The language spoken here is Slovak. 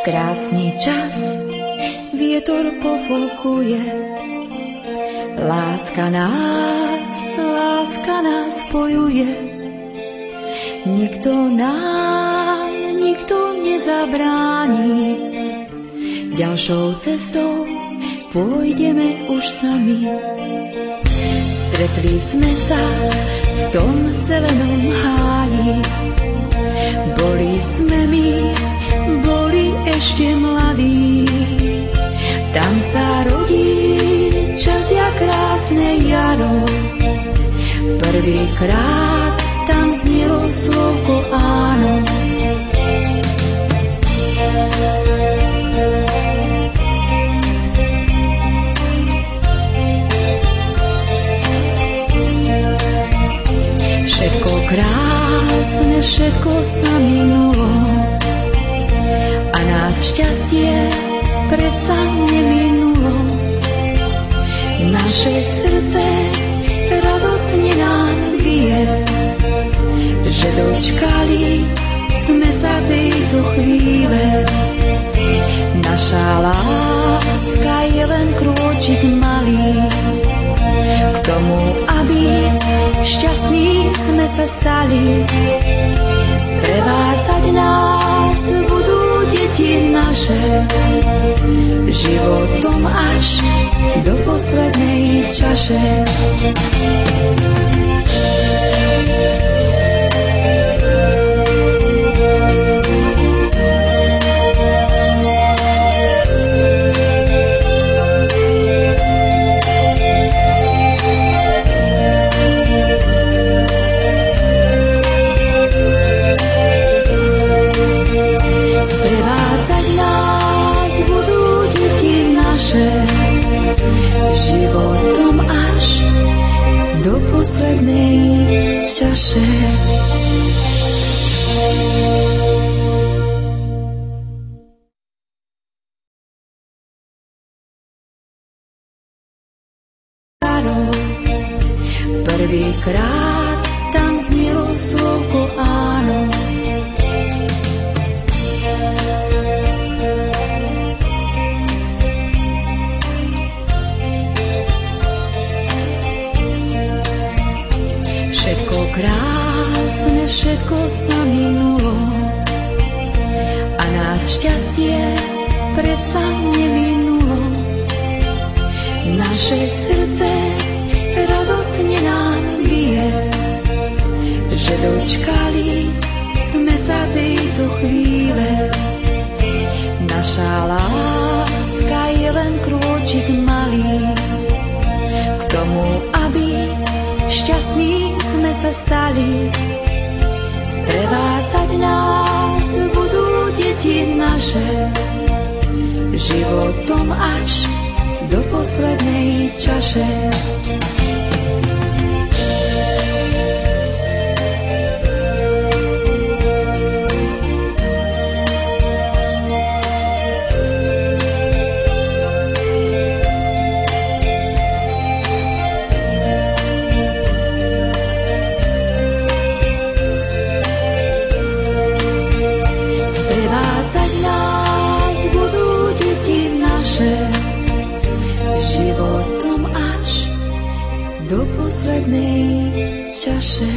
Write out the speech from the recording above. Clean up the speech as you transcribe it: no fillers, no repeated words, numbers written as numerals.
Krásny čas, vietor pofúkuje, láska nás spojuje. Nikto nezabráni, ďalšou cestou pôjdeme už sami. Stretli sme sa v tom zelenom háji, boli sme boli ešte mladí. Tam sa rodí časia krásne jaro, prvýkrát tam znelo slovko áno. Všetko krásne, všetko sa minulo a nás šťastie predsa neminulo. Naše srdce radostne nám bije, že dočkali sme sa tejto chvíle. Naša láska je len krôčik malý k tomu, aby šťastní sme sa stali. Sprevádzať nás budú deti naše životom až do poslednej čaše. Životom až do poslednej čaše. Prvýkrát tam znelo slovko áno. Krásne všetko sa minulo a nás šťastie predsa neminulo. Naše srdce radostne nám bije, že dočkali sme sa tejto chvíle. Naša láska je len krôčik malý k tomu, aby šťastní sme sa stali. Sprevádzať nás budú deti naše životom až do poslednej čaše. Životom až do poslednej čaše.